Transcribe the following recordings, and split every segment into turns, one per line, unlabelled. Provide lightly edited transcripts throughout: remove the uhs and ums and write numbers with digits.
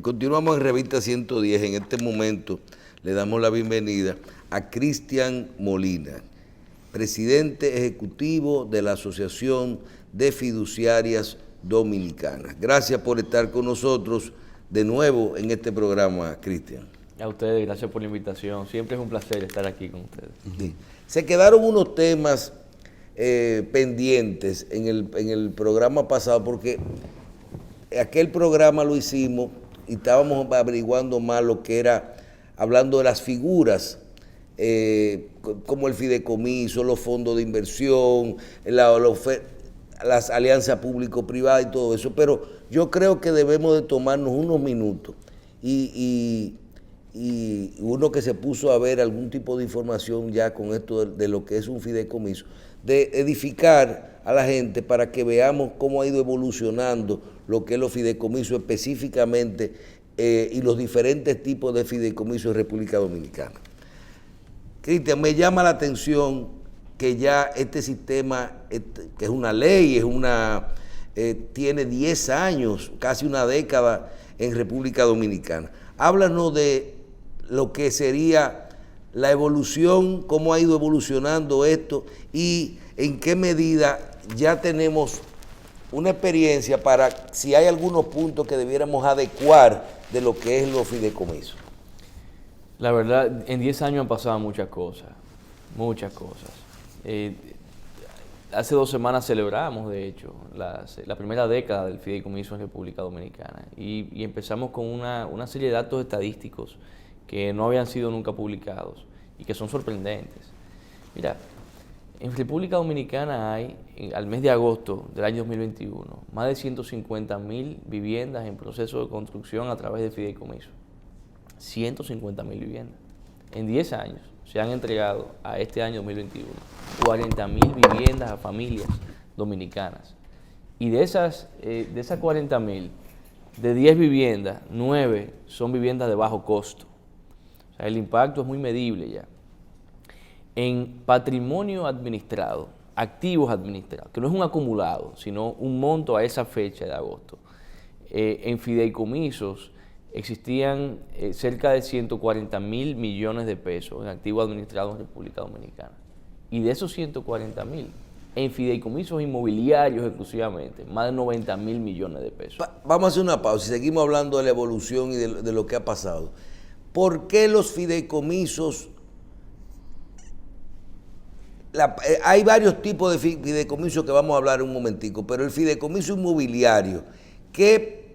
Continuamos en Revista 110. En este momento le damos la bienvenida a Cristian Molina, presidente ejecutivo de la Asociación de Fiduciarias Dominicanas. Gracias por estar con nosotros de nuevo en este programa, Cristian.
A ustedes, gracias por la invitación. Siempre es un placer estar aquí con ustedes.
Sí. Se quedaron unos temas pendientes en el programa pasado, porque aquel programa lo hicimos y estábamos averiguando más lo que era, hablando de las figuras, como el fideicomiso, los fondos de inversión, las alianzas público-privadas y todo eso, pero yo creo que debemos de tomarnos unos minutos y uno que se puso a ver algún tipo de información ya con esto de lo que es un fideicomiso, de edificar a la gente para que veamos cómo ha ido evolucionando lo que es los fideicomisos específicamente y los diferentes tipos de fideicomisos en República Dominicana. Cristian, me llama la atención que ya este sistema, que es una ley, tiene 10 años, casi una década en República Dominicana. Háblanos de lo que sería la evolución, cómo ha ido evolucionando esto y en qué medida ya tenemos una experiencia para si hay algunos puntos que debiéramos adecuar de lo que es los fideicomisos.
La verdad, en 10 años han pasado muchas cosas, muchas cosas. Hace 2 semanas celebramos, de hecho, la primera década del fideicomiso en República Dominicana y empezamos con una serie de datos estadísticos que no habían sido nunca publicados y que son sorprendentes. Mira, en República Dominicana hay, al mes de agosto del año 2021, más de 150.000 viviendas en proceso de construcción a través de fideicomiso. 150.000 viviendas. En 10 años se han entregado a este año 2021 40.000 viviendas a familias dominicanas. Y de esas 40.000, de 10 viviendas, 9 son viviendas de bajo costo. O sea, el impacto es muy medible ya. En patrimonio administrado, activos administrados, que no es un acumulado, sino un monto a esa fecha de agosto, en fideicomisos existían cerca de 140.000 millones de pesos en activos administrados en República Dominicana. Y de esos 140.000, en fideicomisos inmobiliarios exclusivamente, más de 90.000 millones de pesos.
Vamos a hacer una pausa y seguimos hablando de la evolución y de lo que ha pasado. ¿Por qué los fideicomisos? Hay varios tipos de fideicomisos que vamos a hablar un momentico, pero el fideicomiso inmobiliario, ¿qué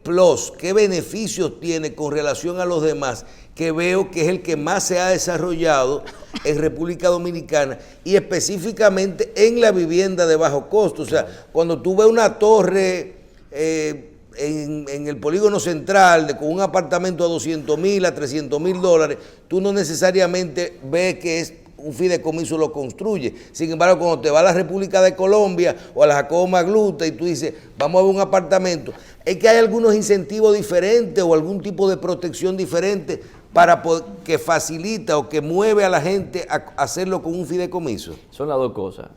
beneficios tiene con relación a los demás? Que veo que es el que más se ha desarrollado en República Dominicana y específicamente en la vivienda de bajo costo. O sea, cuando tú ves una torre en el polígono central con un apartamento a $200,000, a $300,000, tú no necesariamente ves que es un fideicomiso lo construye. Sin embargo, cuando te vas a la República de Colombia o a la Jacobo Magluta y tú dices, vamos a ver un apartamento, es que hay algunos incentivos diferentes o algún tipo de protección diferente que facilita o que mueve a la gente a hacerlo con un fideicomiso.
Son las dos cosas.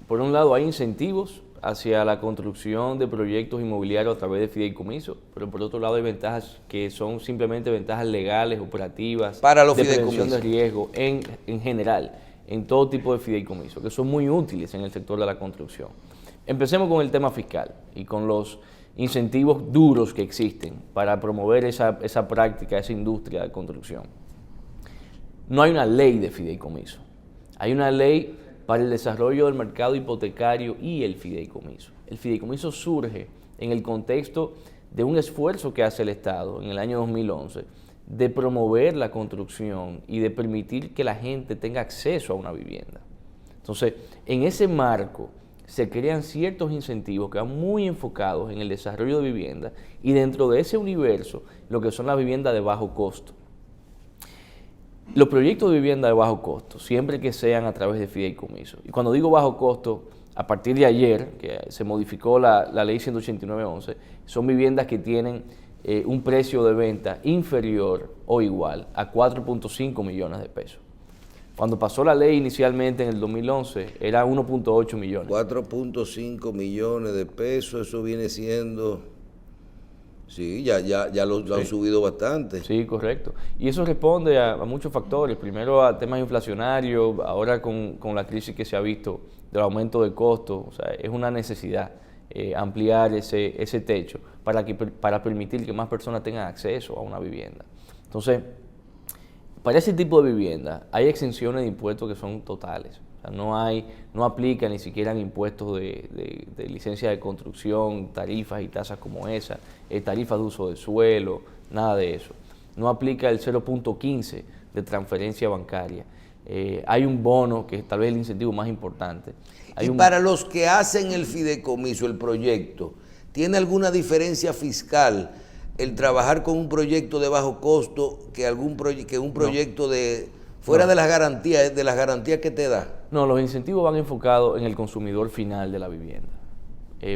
Por un lado, hay incentivos hacia la construcción de proyectos inmobiliarios a través de fideicomiso, pero por otro lado hay ventajas que son simplemente ventajas legales, operativas,
para los
de prevención de riesgo en general, en todo tipo de fideicomiso, que son muy útiles en el sector de la construcción. Empecemos con el tema fiscal y con los incentivos duros que existen para promover esa práctica, esa industria de construcción. No hay una ley de fideicomiso, hay una ley para el desarrollo del mercado hipotecario y el fideicomiso. El fideicomiso surge en el contexto de un esfuerzo que hace el Estado en el año 2011 de promover la construcción y de permitir que la gente tenga acceso a una vivienda. Entonces, en ese marco se crean ciertos incentivos que van muy enfocados en el desarrollo de vivienda y dentro de ese universo lo que son las viviendas de bajo costo. Los proyectos de vivienda de bajo costo, siempre que sean a través de fideicomiso, y cuando digo bajo costo, a partir de ayer, que se modificó la ley 189/11, son viviendas que tienen un precio de venta inferior o igual a 4.5 millones de pesos. Cuando pasó la ley inicialmente en el 2011, era 1.8 millones.
4.5 millones de pesos, eso viene siendo Sí, ya lo han subido bastante.
Sí, correcto. Y eso responde a muchos factores. Primero a temas inflacionarios, ahora con la crisis que se ha visto del aumento de costos. O sea, es una necesidad ampliar ese techo para permitir que más personas tengan acceso a una vivienda. Entonces, para ese tipo de vivienda hay exenciones de impuestos que son totales. O sea, no aplica ni siquiera en impuestos de licencia de construcción, tarifas y tasas como esa, tarifas de uso de suelo, nada de eso. No aplica el 0.15 de transferencia bancaria. Hay un bono que tal vez es el incentivo más importante.
Para los que hacen el fideicomiso, el proyecto, ¿tiene alguna diferencia fiscal el trabajar con un proyecto de bajo costo que un proyecto de fuera de las garantías que te da?
No, los incentivos van enfocados en el consumidor final de la vivienda.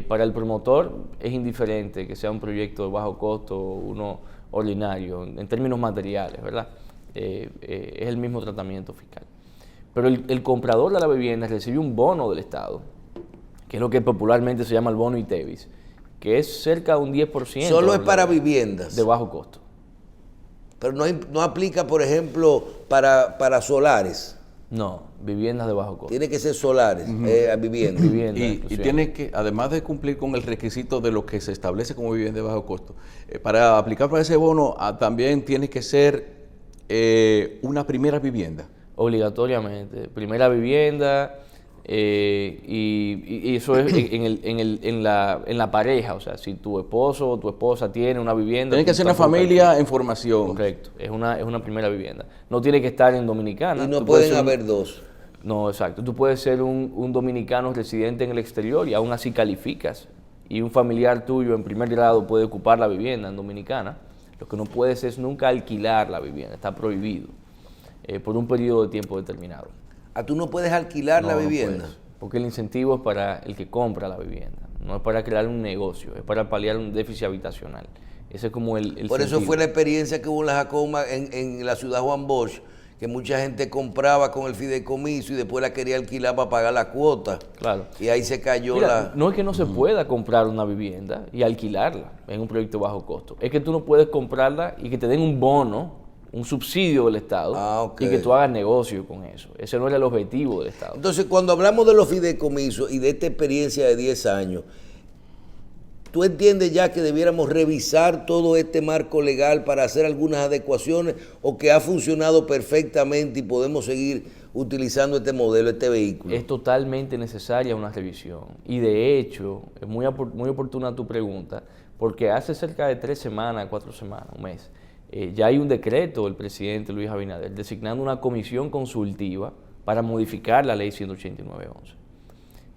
Para el promotor es indiferente que sea un proyecto de bajo costo o uno ordinario, en términos materiales, ¿verdad? Es el mismo tratamiento fiscal. Pero el comprador de la vivienda recibe un bono del Estado, que es lo que popularmente se llama el bono ITEVIS, que es cerca de un 10%.
Solo es para viviendas.
De bajo costo.
Pero no aplica, por ejemplo, para solares.
No, viviendas de bajo costo.
Tiene que ser solares, viviendas.
Y tiene que, además de cumplir con el requisito de lo que se establece como vivienda de bajo costo, para aplicar para ese bono también tiene que ser una primera vivienda.
Obligatoriamente. Primera vivienda, y eso es en la pareja. O sea, si tu esposo o tu esposa tiene una vivienda...
Tiene que ser una familia en formación.
Correcto, es una primera vivienda. No tiene que estar en Dominicana.
Y no pueden haber dos.
No, exacto. Tú puedes ser un dominicano residente en el exterior y aún así calificas. Y un familiar tuyo en primer grado puede ocupar la vivienda en Dominicana. Lo que no puedes es nunca alquilar la vivienda, está prohibido por un periodo de tiempo determinado.
¿Tú no puedes alquilar la vivienda?
No puedes, porque el incentivo es para el que compra la vivienda, no es para crear un negocio, es para paliar un déficit habitacional. Ese es como el
Por eso fue la experiencia que hubo en la Jacoma, en la ciudad Juan Bosch, que mucha gente compraba con el fideicomiso y después la quería alquilar para pagar la cuota.
Claro.
Y ahí se cayó.
Mira, no es que no se pueda comprar una vivienda y alquilarla en un proyecto de bajo costo. Es que tú no puedes comprarla y que te den un bono, un subsidio del Estado, y que tú hagas negocio con eso. Ese no era el objetivo del Estado.
Entonces, cuando hablamos de los fideicomisos y de esta experiencia de 10 años, ¿tú entiendes ya que debiéramos revisar todo este marco legal para hacer algunas adecuaciones o que ha funcionado perfectamente y podemos seguir utilizando este modelo, este vehículo?
Es totalmente necesaria una revisión. Y de hecho, es muy oportuna tu pregunta, porque hace cerca de 3 semanas, 4 semanas, un mes, ya hay un decreto del presidente Luis Abinader designando una comisión consultiva para modificar la ley 189.11.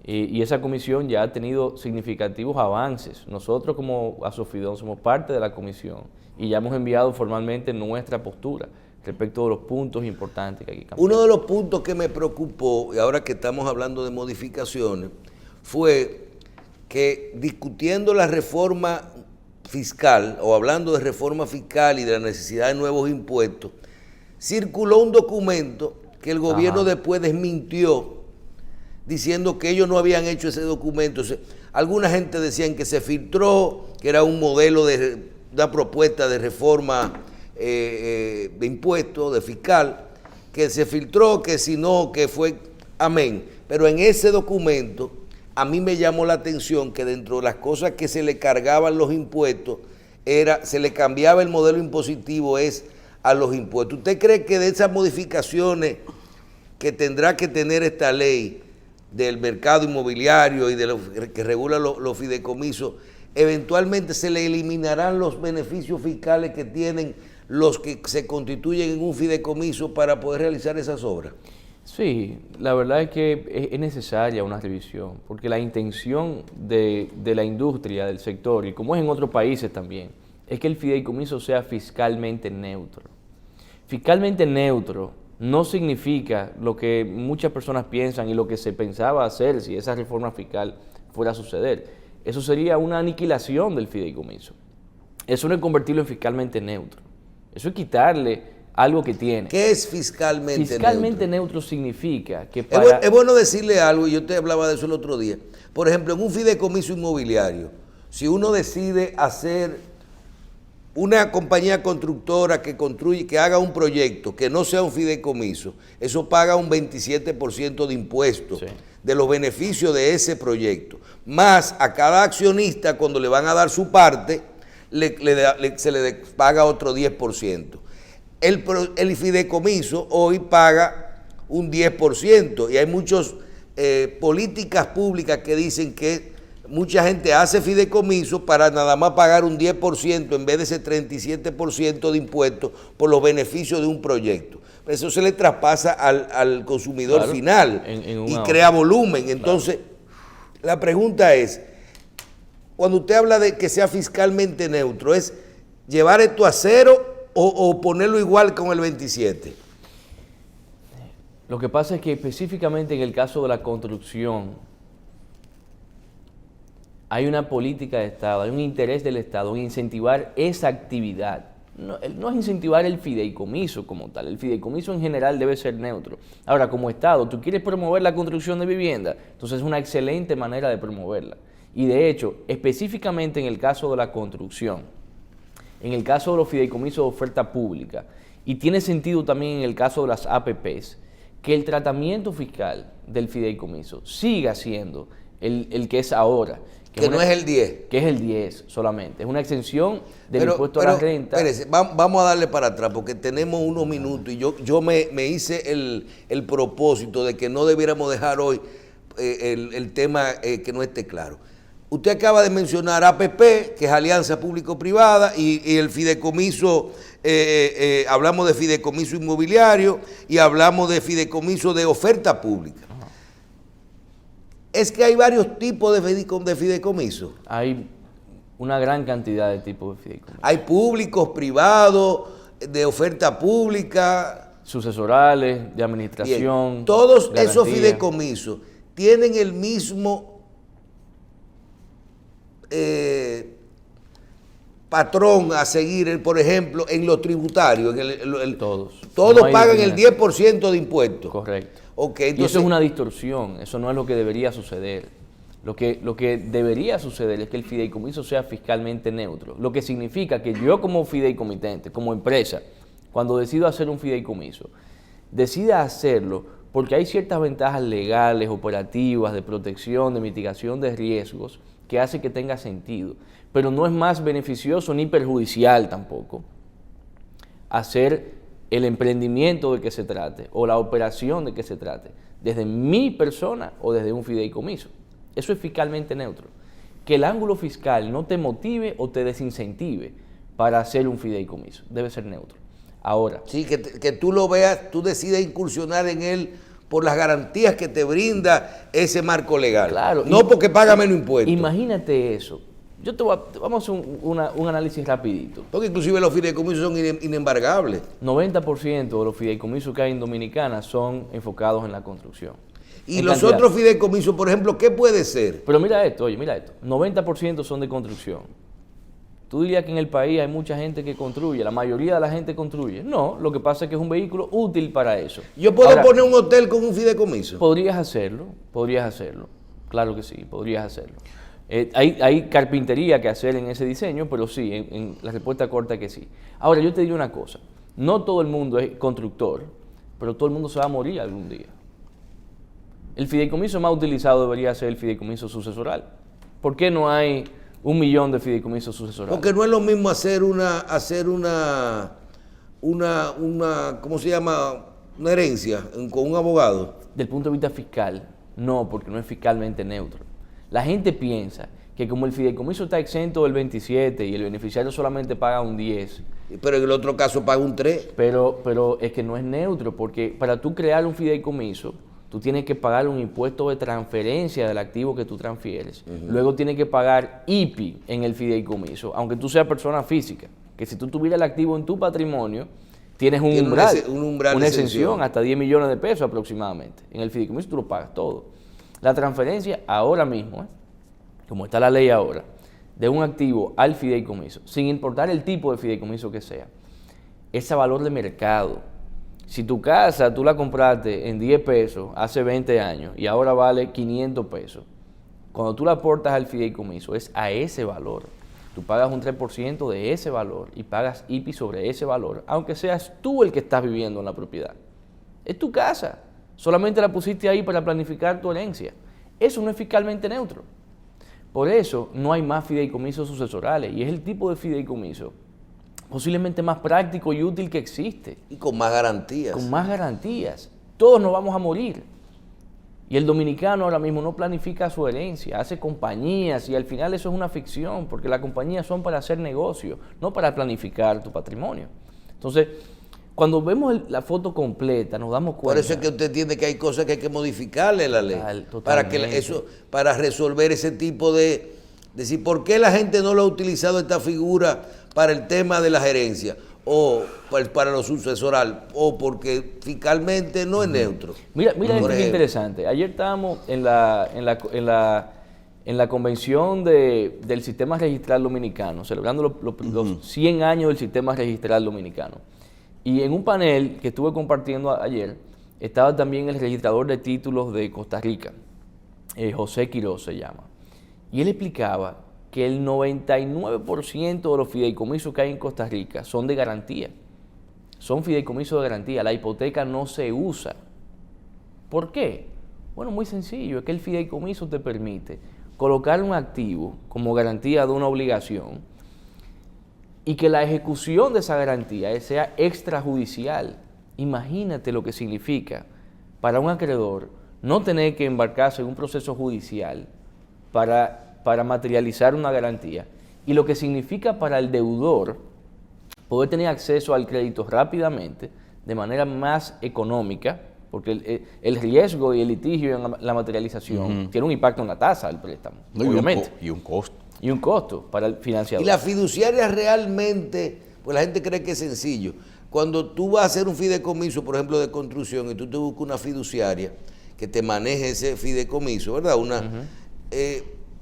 Y esa comisión ya ha tenido significativos avances. Nosotros como Asofidón somos parte de la comisión y ya hemos enviado formalmente nuestra postura respecto de los puntos importantes que hay que cambiar.
Uno de los puntos que me preocupó, y ahora que estamos hablando de modificaciones, fue que discutiendo la reforma fiscal o hablando de reforma fiscal y de la necesidad de nuevos impuestos, circuló un documento que el gobierno después desmintió diciendo que ellos no habían hecho ese documento. O sea, alguna gente decían que se filtró, que era un modelo de una propuesta de reforma de impuestos, de fiscal, que se filtró, que si no, que fue amén. Pero en ese documento a mí me llamó la atención que dentro de las cosas que se le cargaban los impuestos, se le cambiaba el modelo impositivo a los impuestos. ¿Usted cree que de esas modificaciones que tendrá que tener esta ley del mercado inmobiliario y de lo que regula los fideicomisos, eventualmente se le eliminarán los beneficios fiscales que tienen los que se constituyen en un fideicomiso para poder realizar esas obras?
Sí, la verdad es que es necesaria una revisión, porque la intención de la industria, del sector, y como es en otros países también, es que el fideicomiso sea fiscalmente neutro. Fiscalmente neutro no significa lo que muchas personas piensan y lo que se pensaba hacer si esa reforma fiscal fuera a suceder. Eso sería una aniquilación del fideicomiso. Eso no es convertirlo en fiscalmente neutro. Eso es quitarle algo que tiene.
¿Qué es fiscalmente neutro?
Fiscalmente neutro significa que
Es bueno decirle algo, y yo te hablaba de eso el otro día. Por ejemplo, en un fideicomiso inmobiliario, si uno decide hacer una compañía constructora que construye, que haga un proyecto que no sea un fideicomiso, eso paga un 27% de impuestos
Sí.
de los beneficios de ese proyecto. Más a cada accionista, cuando le van a dar su parte, se le paga otro 10%. El fideicomiso hoy paga un 10% y hay muchas políticas públicas que dicen que mucha gente hace fideicomiso para nada más pagar un 10% en vez de ese 37% de impuestos por los beneficios de un proyecto. Eso se le traspasa al consumidor
Claro,
final
en
y
una
crea
hora.
volumen. Entonces, la pregunta es, cuando usted habla de que sea fiscalmente neutro, ¿es llevar esto a cero o ponerlo igual con el 27?
Lo que pasa es que específicamente en el caso de la construcción, hay una política de Estado, hay un interés del Estado en incentivar esa actividad. No es incentivar el fideicomiso como tal. El fideicomiso en general debe ser neutro. Ahora, como Estado, tú quieres promover la construcción de vivienda, entonces es una excelente manera de promoverla. Y de hecho, específicamente en el caso de la construcción, en el caso de los fideicomisos de oferta pública, y tiene sentido también en el caso de las APPs, que el tratamiento fiscal del fideicomiso siga siendo el que es ahora.
Que no es el 10.
Que es el 10 solamente. Es una exención del impuesto a la renta.
Espérese, vamos a darle para atrás porque tenemos unos minutos y yo me hice el propósito de que no debiéramos dejar hoy el tema que no esté claro. Usted acaba de mencionar APP, que es Alianza Público-Privada, y el fideicomiso, hablamos de fideicomiso inmobiliario y hablamos de fideicomiso de oferta pública. Es que hay varios tipos de fideicomiso.
Hay una gran cantidad de tipos de fideicomiso.
Hay públicos, privados, de oferta pública.
Sucesorales, de administración.
Bien. Todos
garantía.
esos fideicomisos tienen el mismo patrón a seguir, por ejemplo, en lo tributario.
Todos.
Todos
No hay
pagan el
discriminación.
10% de impuestos.
Correcto.
Okay, entonces,
y eso es una distorsión, eso no es lo que debería suceder. Lo que debería suceder es que el fideicomiso sea fiscalmente neutro, lo que significa que yo como fideicomitente, como empresa, cuando decido hacer un fideicomiso, decida hacerlo porque hay ciertas ventajas legales, operativas, de protección, de mitigación de riesgos, que hace que tenga sentido, pero no es más beneficioso ni perjudicial tampoco hacer el emprendimiento de que se trate o la operación de que se trate, desde mi persona o desde un fideicomiso. Eso es fiscalmente neutro. Que el ángulo fiscal no te motive o te desincentive para hacer un fideicomiso. Debe ser neutro. Ahora.
Sí, que tú lo veas, tú decides incursionar en él por las garantías que te brinda ese marco legal.
Claro.
No porque paga menos impuestos.
Imagínate eso. Vamos a hacer un análisis rapidito.
Porque inclusive los fideicomisos son inembargables.
90% de los fideicomisos que hay en Dominicana son enfocados en la construcción.
Y los otros fideicomisos, por ejemplo, ¿qué puede ser?
Pero mira esto, 90% son de construcción. Tú dirías que en el país hay mucha gente que construye, la mayoría de la gente construye. No, lo que pasa es que es un vehículo útil para eso.
¿Yo puedo poner un hotel con un fideicomiso?
Podrías hacerlo. Claro que sí, podrías hacerlo. Hay carpintería que hacer en ese diseño, pero sí, en la respuesta corta que sí. Ahora, yo te digo una cosa, no todo el mundo es constructor, pero todo el mundo se va a morir algún día. El fideicomiso más utilizado debería ser el fideicomiso sucesoral. ¿Por qué no hay 1 millón de fideicomisos sucesorales?
Porque no es lo mismo hacer una ¿cómo se llama? Una herencia con un abogado.
Del punto de vista fiscal, no, porque no es fiscalmente neutro. La gente piensa que como el fideicomiso está exento del 27 y el beneficiario solamente paga un 10.
Pero en el otro caso paga un 3.
Pero es que no es neutro, porque para tú crear un fideicomiso, tú tienes que pagar un impuesto de transferencia del activo que tú transfieres. Luego tienes que pagar IPI en el fideicomiso, aunque tú seas persona física. Que si tú tuvieras el activo en tu patromonio, tienes un umbral, una exención hasta 10 millones de pesos aproximadamente. En el fideicomiso tú lo pagas todo. La transferencia ahora mismo, como está la ley ahora, de un activo al fideicomiso, sin importar el tipo de fideicomiso que sea, es a valor de mercado. Si tu casa tú la compraste en 10 pesos hace 20 años y ahora vale 500 pesos, cuando tú la aportas al fideicomiso es a ese valor. Tú pagas un 3% de ese valor y pagas IPI sobre ese valor, aunque seas tú el que estás viviendo en la propiedad. Es tu casa, solamente la pusiste ahí para planificar tu herencia. Eso no es fiscalmente neutro. Por eso no hay más fideicomisos sucesorales, y es el tipo de fideicomiso posiblemente más práctico y útil que existe.
Y con más garantías.
Con más garantías. Todos nos vamos a morir. Y el dominicano ahora mismo no planifica su herencia, hace compañías, y al final eso es una ficción, porque las compañías son para hacer negocio, no para planificar tu patrimonio. Entonces, cuando vemos la foto completa, nos damos cuenta.
Por eso es que usted entiende que hay cosas que hay que modificarle la ley. Para resolver ese tipo de decir, ¿por qué la gente no lo ha utilizado esta figura para el tema de la gerencia? O para lo sucesoral, o porque fiscalmente no es neutro.
Mira esto que es interesante. Ayer estábamos en la convención del Sistema Registral Dominicano, celebrando los 100 años del Sistema Registral Dominicano. Y en un panel que estuve compartiendo ayer, estaba también el registrador de títulos de Costa Rica, José Quiroz se llama. Y él explicaba que el 99% de los fideicomisos que hay en Costa Rica son de garantía. Son fideicomisos de garantía. La hipoteca no se usa. ¿Por qué? Bueno, muy sencillo. Es que el fideicomiso te permite colocar un activo como garantía de una obligación y que la ejecución de esa garantía sea extrajudicial. Imagínate lo que significa para un acreedor no tener que embarcarse en un proceso judicial para materializar una garantía, y lo que significa para el deudor poder tener acceso al crédito rápidamente, de manera más económica, porque el riesgo y el litigio en la materialización tiene un impacto en la tasa del préstamo, obviamente.
Y un costo.
Y un costo para el financiador.
Y la fiduciaria realmente, pues la gente cree que es sencillo. Cuando tú vas a hacer un fideicomiso, por ejemplo, de construcción, y tú te buscas una fiduciaria que te maneje ese fideicomiso, ¿verdad?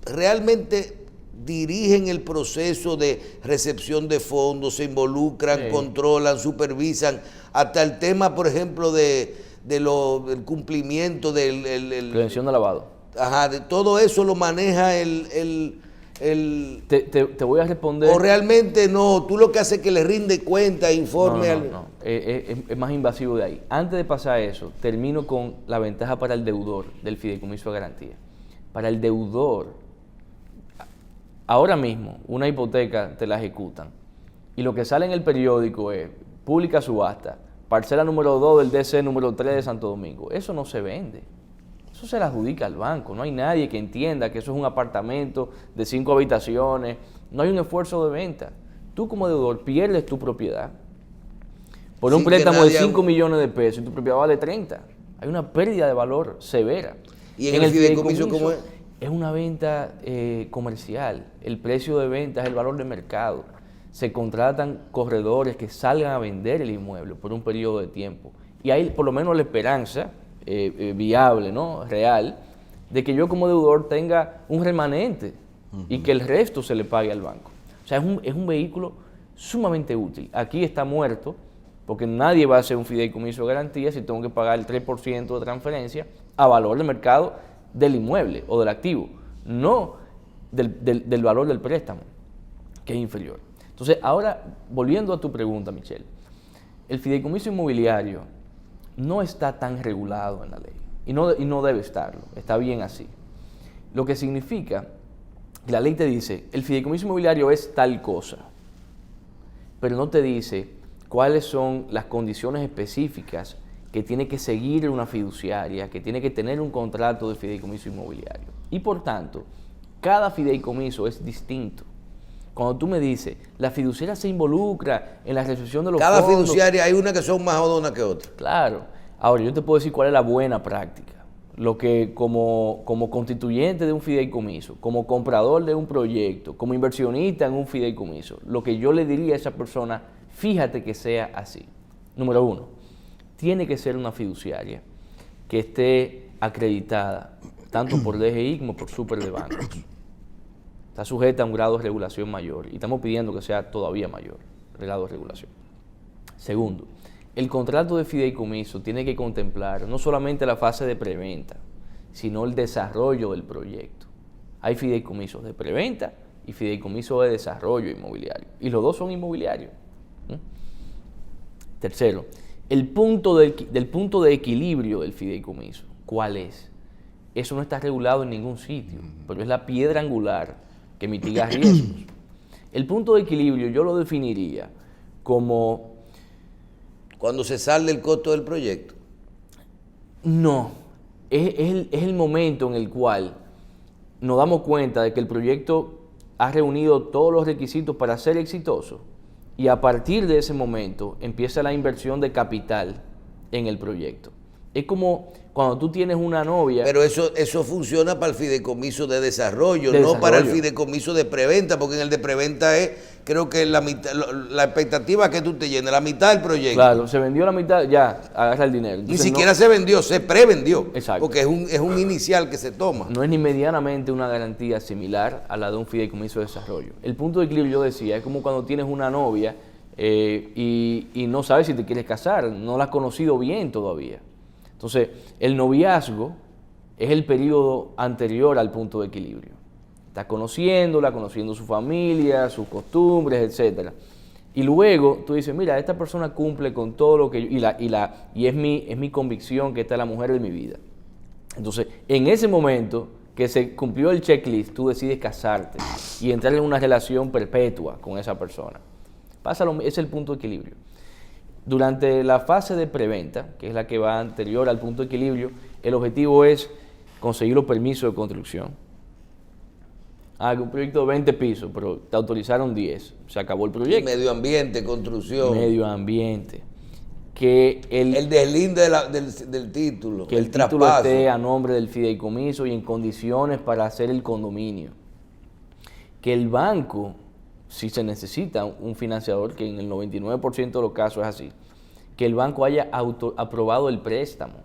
Realmente dirigen el proceso de recepción de fondos, se involucran, controlan, supervisan, hasta el tema, por ejemplo, del cumplimiento del...
Prevención de lavado.
Ajá, de todo eso lo maneja
Te voy a responder...
O realmente no, tú lo que haces es que le rinde cuenta, informe
No. Es más invasivo de ahí. Antes de pasar a eso, termino con la ventaja para el deudor del fideicomiso de garantía. Para el deudor, ahora mismo, una hipoteca te la ejecutan y lo que sale en el periódico es pública subasta, parcela número 2 del DC número 3 de Santo Domingo. Eso no se vende. Eso se le adjudica al banco. No hay nadie que entienda que eso es un apartamento de 5 habitaciones. No hay un esfuerzo de venta. Tú como deudor pierdes tu propiedad por un préstamo de 5 millones de pesos y tu propiedad vale 30. Hay una pérdida de valor severa.
¿Y en el fideicomiso cómo es?
Es una venta comercial. El precio de venta es el valor de mercado. Se contratan corredores que salgan a vender el inmueble por un periodo de tiempo. Y hay por lo menos la esperanza viable, ¿no? Real, de que yo como deudor tenga un remanente y que el resto se le pague al banco. O sea, es un vehículo sumamente útil. Aquí está muerto, porque nadie va a hacer un fideicomiso de garantía si tengo que pagar el 3% de transferencia a valor de mercado del inmueble o del activo, no del valor del préstamo, que es inferior. Entonces, ahora, volviendo a tu pregunta, Michelle, el fideicomiso inmobiliario no está tan regulado en la ley y no debe estarlo, está bien así. Lo que significa que la ley te dice, el fideicomiso inmobiliario es tal cosa, pero no te dice cuáles son las condiciones específicas que tiene que seguir una fiduciaria, que tiene que tener un contrato de fideicomiso inmobiliario. Y por tanto, cada fideicomiso es distinto. Cuando tú me dices, la fiduciaria se involucra en la recepción de los fondos.
Cada fiduciaria hay una que son más jodonas que otra.
Claro. Ahora, yo te puedo decir cuál es la buena práctica. Lo que como constituyente de un fideicomiso, como comprador de un proyecto, como inversionista en un fideicomiso, lo que yo le diría a esa persona, fíjate que sea así. Número 1. Tiene que ser una fiduciaria que esté acreditada tanto por DGI como por Super de Bancos. Está sujeta a un grado de regulación mayor y estamos pidiendo que sea todavía mayor el grado de regulación. Segundo, el contrato de fideicomiso tiene que contemplar no solamente la fase de preventa, sino el desarrollo del proyecto. Hay fideicomisos de preventa y fideicomiso de desarrollo inmobiliario. Y los dos son inmobiliarios. Tercero, el punto del punto de equilibrio del fideicomiso, ¿cuál es? Eso no está regulado en ningún sitio, pero es la piedra angular que mitiga riesgos. El punto de equilibrio yo lo definiría como...
Cuando se sale el costo del proyecto.
No, es el momento en el cual nos damos cuenta de que el proyecto ha reunido todos los requisitos para ser exitoso y a partir de ese momento empieza la inversión de capital en el proyecto. Es como cuando tú tienes una novia...
Pero eso funciona para el fideicomiso de desarrollo, no para el fideicomiso de preventa, porque en el de preventa es, creo que la mitad, la expectativa que tú te llenes, la mitad del proyecto.
Claro, se vendió la mitad, ya, agarra el dinero. Entonces,
ni siquiera se vendió, se prevendió.
Exacto.
Porque es un inicial que se toma.
No es ni medianamente una garantía similar a la de un fideicomiso de desarrollo. El punto de equilibrio, yo decía, es como cuando tienes una novia y no sabes si te quieres casar, no la has conocido bien todavía. Entonces, el noviazgo es el periodo anterior al punto de equilibrio. Estás conociéndola, conociendo su familia, sus costumbres, etc. Y luego tú dices, mira, esta persona cumple con todo lo que yo... Y es mi convicción que esta es la mujer de mi vida. Entonces, en ese momento que se cumplió el checklist, tú decides casarte y entrar en una relación perpetua con esa persona. Es el punto de equilibrio. Durante la fase de preventa, que es la que va anterior al punto de equilibrio, el objetivo es conseguir los permisos de construcción. Un proyecto de 20 pisos, pero te autorizaron 10. Se acabó el proyecto.
Y medio ambiente, construcción.
Medio ambiente. Que
el deslinde del título.
Que el título esté a nombre del fideicomiso y en condiciones para hacer el condominio. Que el banco, si se necesita un financiador, que en el 99% de los casos es así, que el banco haya aprobado el préstamo.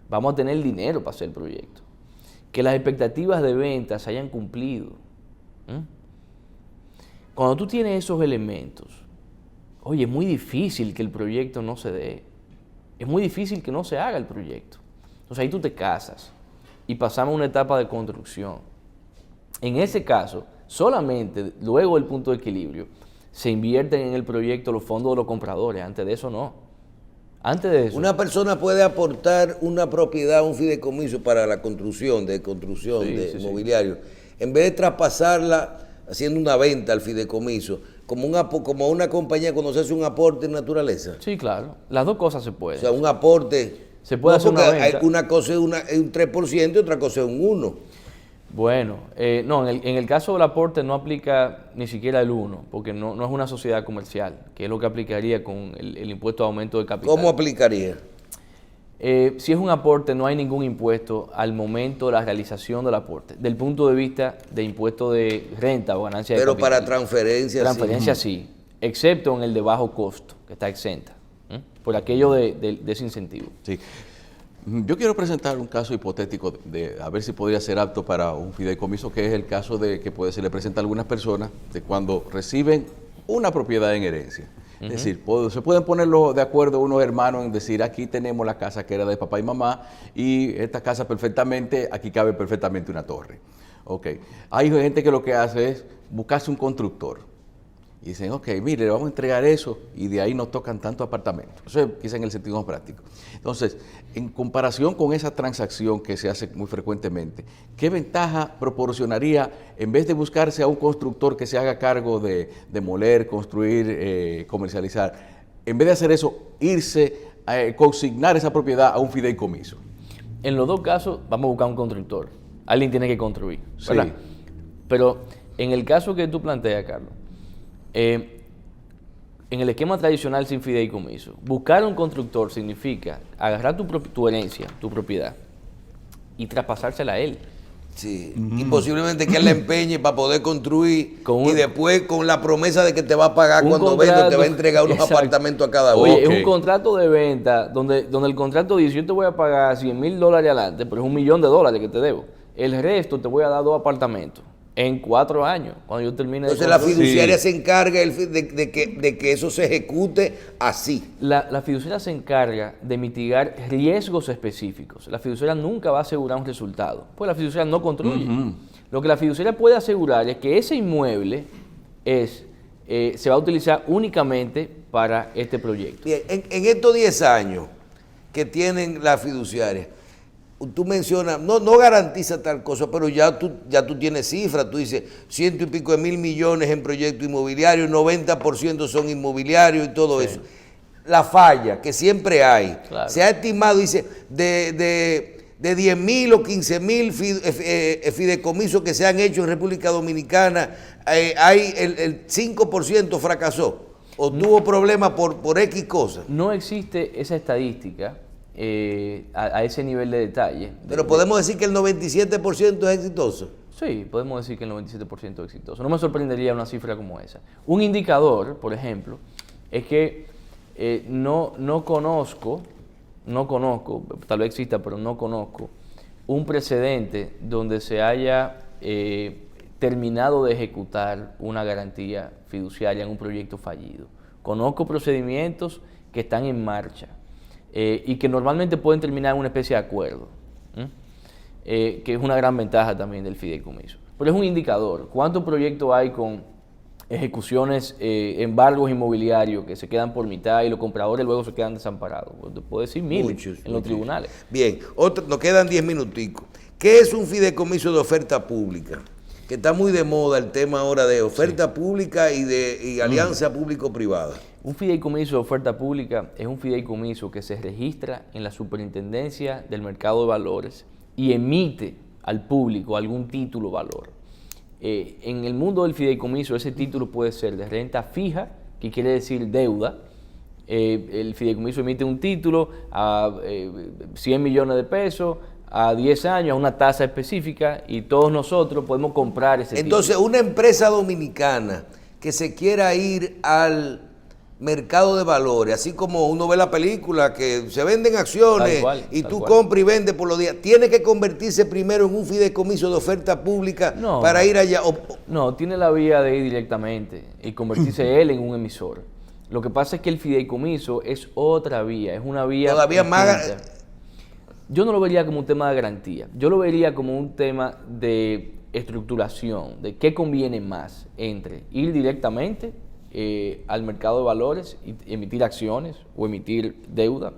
Vamos a tener el dinero para hacer el proyecto. Que las expectativas de venta se hayan cumplido. Cuando tú tienes esos elementos, oye, es muy difícil que el proyecto no se dé. Es muy difícil que no se haga el proyecto. Entonces ahí tú te casas y pasamos a una etapa de construcción. En ese caso, solamente luego del punto de equilibrio se invierten en el proyecto los fondos de los compradores. Antes de eso no. Antes de eso.
Una persona puede aportar una propiedad, un fideicomiso para la construcción mobiliario. En vez de traspasarla haciendo una venta al fideicomiso, como una compañía cuando se hace un aporte en naturaleza.
Sí, claro. Las dos cosas se pueden.
O sea, un aporte.
Se puede hacer una venta.
Una cosa es un 3% y otra cosa es un 1%.
Bueno, no, en el caso del aporte no aplica ni siquiera el 1, porque no es una sociedad comercial, que es lo que aplicaría con el impuesto de aumento de capital.
¿Cómo aplicaría?
Si es un aporte, no hay ningún impuesto al momento de la realización del aporte, del punto de vista de impuesto de renta o ganancia de capital.
Pero para transferencias
sí, excepto en el de bajo costo, que está exenta, por aquello de ese incentivo.
Sí. Yo quiero presentar un caso hipotético de a ver si podría ser apto para un fideicomiso, que es el caso de que se le presenta a algunas personas de cuando reciben una propiedad en herencia. Es decir, se pueden ponerlo de acuerdo unos hermanos en decir, aquí tenemos la casa que era de papá y mamá y esta casa aquí cabe perfectamente una torre. Okay. Hay gente que lo que hace es buscarse un constructor. Y dicen, ok, mire, le vamos a entregar eso y de ahí nos tocan tantos apartamentos. Eso es quizá en el sentido más práctico. Entonces, en comparación con esa transacción que se hace muy frecuentemente, ¿qué ventaja proporcionaría en vez de buscarse a un constructor que se haga cargo de demoler, construir, comercializar, en vez de hacer eso, irse a consignar esa propiedad a un fideicomiso?
En los dos casos vamos a buscar un constructor. Alguien tiene que construir, ¿verdad?
Sí.
Pero en el caso que tú planteas, Carlos, en el esquema tradicional sin fideicomiso, buscar un constructor significa agarrar tu herencia, tu propiedad, y traspasársela a él.
Sí, y posiblemente que él la empeñe para poder construir y después con la promesa de que te va a pagar cuando venda, te va a entregar unos apartamentos a cada uno.
Oye, es un contrato de venta donde el contrato dice, yo te voy a pagar $100,000 adelante, pero es $1 millón que te debo. El resto te voy a dar 2 apartamentos. En 4 años, cuando yo termine de
construir. Entonces la fiduciaria se encarga de que eso se ejecute así.
La fiduciaria se encarga de mitigar riesgos específicos. La fiduciaria nunca va a asegurar un resultado, pues la fiduciaria no construye. Lo que la fiduciaria puede asegurar es que ese inmueble se va a utilizar únicamente para este proyecto.
Bien, en estos 10 años que tienen la fiduciaria, tú mencionas, no garantiza tal cosa, pero ya tú tienes cifras, tú dices 100 y pico de mil millones en proyectos inmobiliarios, 90% son inmobiliarios y todo eso. La falla que siempre hay,
Claro.
se ha estimado, dice, de 10.000 o 15.000 fideicomisos que se han hecho en República Dominicana, hay el 5% fracasó o tuvo problemas por X cosas.
No existe esa estadística a ese nivel de detalle.
Pero podemos decir que el 97% es exitoso.
Sí, podemos decir que el 97% es exitoso. No me sorprendería una cifra como esa. Un indicador, por ejemplo, es que no conozco, tal vez exista, pero no conozco, un precedente donde se haya terminado de ejecutar una garantía fiduciaria en un proyecto fallido. Conozco procedimientos que están en marcha y que normalmente pueden terminar en una especie de acuerdo, que es una gran ventaja también del fideicomiso. Pero es un indicador. ¿Cuántos proyectos hay con ejecuciones, embargos inmobiliarios que se quedan por mitad y los compradores luego se quedan desamparados? Pues te puedo decir miles en los tribunales.
Bien, nos quedan 10 minuticos. ¿Qué es un fideicomiso de oferta pública? Que está muy de moda el tema ahora de oferta pública y alianza público-privada.
Un fideicomiso de oferta pública es un fideicomiso que se registra en la Superintendencia del Mercado de Valores y emite al público algún título valor. En el mundo del fideicomiso ese título puede ser de renta fija, que quiere decir deuda. El fideicomiso emite un título a 100 millones de pesos, a 10 años, a una tasa específica, y todos nosotros podemos comprar ese
Entonces,
título.
una empresa dominicana que se quiera ir al mercado de valores, así como uno ve la película que se venden acciones y tú compras y vendes por los días, tiene que convertirse primero en un fideicomiso de oferta pública para ir allá.
No, tiene la vía de ir directamente y convertirse él en un emisor. Lo que pasa es que el fideicomiso es otra vía, es una vía
todavía más.
Yo no lo vería como un tema de garantía, yo lo vería como un tema de estructuración, de qué conviene más entre ir directamente al mercado de valores y emitir acciones o emitir deuda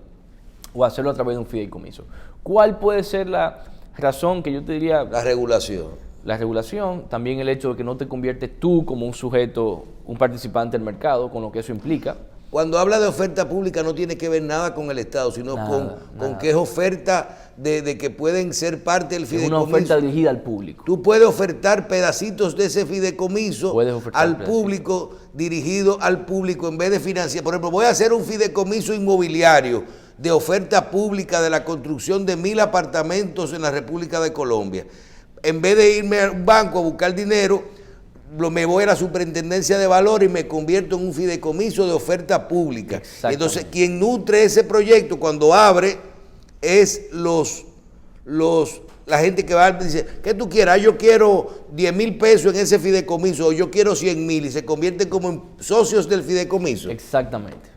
o hacerlo a través de un fideicomiso. ¿Cuál puede ser la razón que yo te diría?
La regulación.
La regulación, también el hecho de que no te conviertes tú como un sujeto, un participante del mercado, con lo que eso implica.
Cuando habla de oferta pública no tiene que ver nada con el Estado, sino con que es oferta de que pueden ser parte del fideicomiso.
Es una oferta dirigida al público.
Tú puedes ofertar pedacitos de ese fideicomiso al público, dirigido al público, en vez de financiar. Por ejemplo, voy a hacer un fideicomiso inmobiliario de oferta pública de la construcción de 1.000 apartamentos en la República de Colombia. En vez de irme a un banco a buscar dinero, me voy a la Superintendencia de Valores y me convierto en un fideicomiso de oferta pública. Entonces, quien nutre ese proyecto cuando abre es la gente que va y dice, ¿qué tú quieras? Yo quiero 10.000 pesos en ese fideicomiso, o yo quiero 100.000, y se convierten como en socios del fideicomiso.
Exactamente,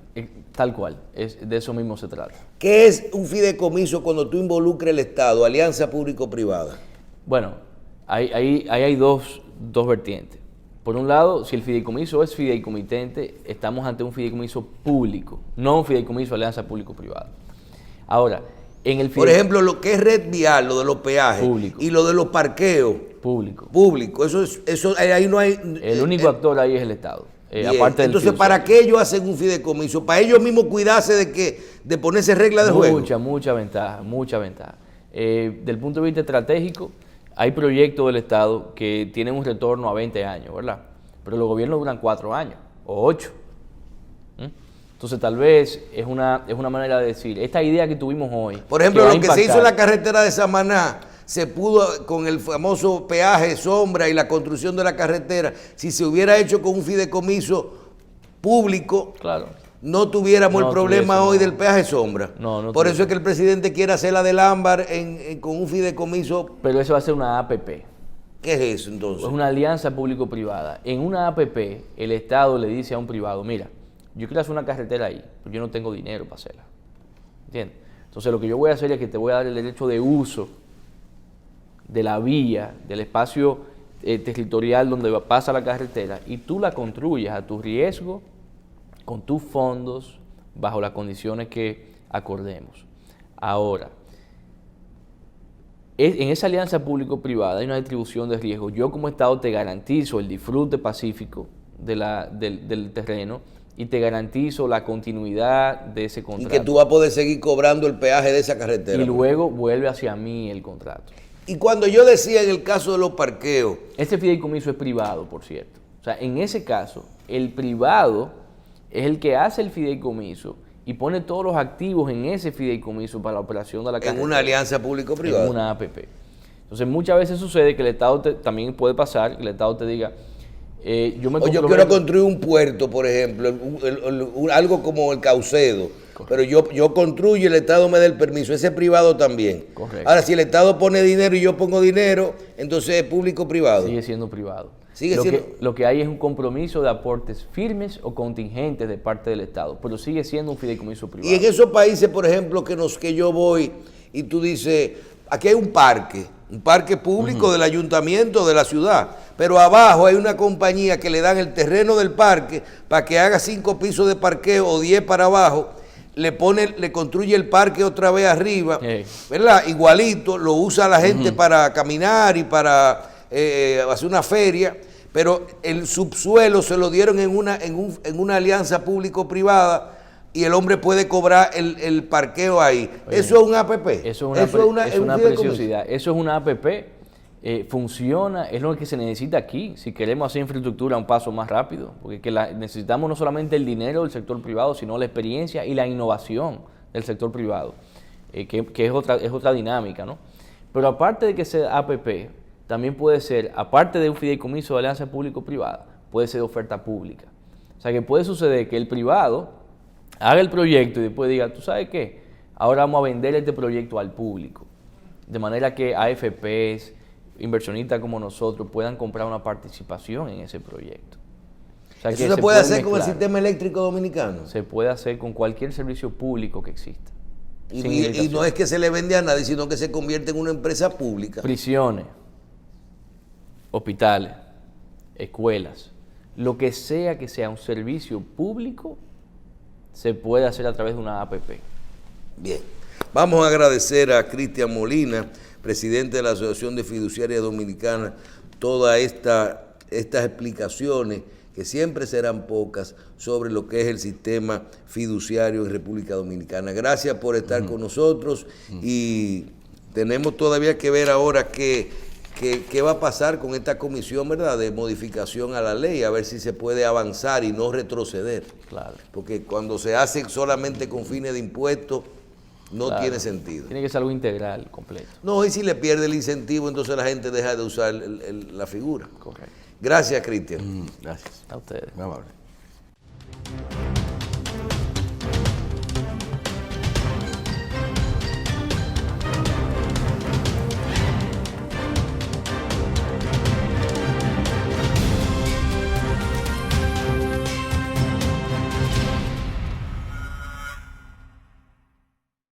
tal cual, de eso mismo se trata.
¿Qué es un fideicomiso cuando tú involucras el Estado, alianza público-privada?
Bueno, ahí hay dos vertientes. Por un lado, si el fideicomiso es fideicomitente, estamos ante un fideicomiso público, no un fideicomiso de alianza público-privada. Ahora, por ejemplo, lo que es red vial, lo de los peajes, público, y lo de los parqueos, público. Eso ahí no hay. El único actor ahí es el Estado. Aparte del
entonces, ¿para qué ellos hacen un fideicomiso? ¿Para ellos mismos cuidarse de ponerse reglas de juego?
Mucha ventaja. Del punto de vista estratégico, hay proyectos del Estado que tienen un retorno a 20 años, ¿verdad? Pero los gobiernos duran 4 años o 8. Entonces, tal vez es una manera de decir, esta idea que tuvimos hoy.
Por ejemplo, lo que se hizo en la carretera de Samaná, se pudo con el famoso peaje sombra y la construcción de la carretera, si se hubiera hecho con un fideicomiso público,
claro,
no tuviéramos el problema hoy del peaje sombra. Por eso es que el presidente quiere hacer la del ámbar con un fideicomiso.
Pero eso va a ser una APP.
¿Qué es eso entonces?
Es una alianza público-privada. En una APP, el Estado le dice a un privado, mira, yo quiero hacer una carretera ahí, pero yo no tengo dinero para hacerla. ¿Entiendes? Entonces lo que yo voy a hacer es que te voy a dar el derecho de uso de la vía, del espacio territorial donde pasa la carretera, y tú la construyes a tu riesgo, con tus fondos, bajo las condiciones que acordemos. Ahora, en esa alianza público-privada hay una distribución de riesgo. Yo como Estado te garantizo el disfrute pacífico del terreno y te garantizo la continuidad de ese contrato.
Y que tú vas a poder seguir cobrando el peaje de esa carretera.
Y luego vuelve hacia mí el contrato.
Y cuando yo decía en el caso de los parqueos...
Este fideicomiso es privado, por cierto. O sea, en ese caso, el privado es el que hace el fideicomiso y pone todos los activos en ese fideicomiso para la operación de la carretera.
En una alianza público-privada.
En una APP. Entonces, muchas veces sucede que el Estado también puede pasar, que el Estado te diga,
yo quiero construir un puerto, por ejemplo, algo como el Caucedo. Correcto. Pero yo construyo y el Estado me da el permiso, ese privado también.
Correcto.
Ahora, si el Estado pone dinero y yo pongo dinero, entonces es público-privado.
Sigue siendo privado.
Lo
que hay es un compromiso de aportes firmes o contingentes de parte del Estado, pero sigue siendo un fideicomiso privado.
Y en esos países, por ejemplo, que yo voy y tú dices, aquí hay un parque público del ayuntamiento de la ciudad, pero abajo hay una compañía que le dan el terreno del parque para que haga 5 pisos de parqueo o 10 para abajo, le construye el parque otra vez arriba, ¿verdad? Igualito, lo usa la gente para caminar y para hacer una feria, pero el subsuelo se lo dieron en una alianza público-privada y el hombre puede cobrar el parqueo ahí.
Oye,
eso es un APP.
Eso es una preciosidad. Eso es una APP. Funciona, es lo que se necesita aquí, si queremos hacer infraestructura un paso más rápido, porque necesitamos no solamente el dinero del sector privado, sino la experiencia y la innovación del sector privado, que es otra dinámica, ¿no? Pero aparte de que sea APP, también puede ser, aparte de un fideicomiso de alianza público-privada, puede ser oferta pública. O sea, que puede suceder que el privado haga el proyecto y después diga, ¿tú sabes qué? Ahora vamos a vender este proyecto al público, de manera que AFPs, inversionistas como nosotros puedan comprar una participación en ese proyecto. O sea,
¿eso se puede hacer con el sistema eléctrico dominicano?
Se puede hacer con cualquier servicio público que exista.
Y no es que se le vende a nadie, sino que se convierte en una empresa pública.
Prisiones, hospitales, escuelas, lo que sea un servicio público, se puede hacer a través de una APP.
Bien. Vamos a agradecer a Cristian Molina, presidente de la Asociación de Fiduciarias Dominicanas, todas estas explicaciones, que siempre serán pocas, sobre lo que es el sistema fiduciario en República Dominicana. Gracias por estar con nosotros y tenemos todavía que ver ahora qué va a pasar con esta comisión, ¿verdad?, de modificación a la ley, a ver si se puede avanzar y no retroceder.
Claro.
Porque cuando se hace solamente con fines de impuestos, no tiene sentido.
Tiene que ser algo integral, completo.
No, y si le pierde el incentivo, entonces la gente deja de usar la figura.
Correcto.
Gracias, Cristian.
Gracias.
A ustedes.
Muy amable.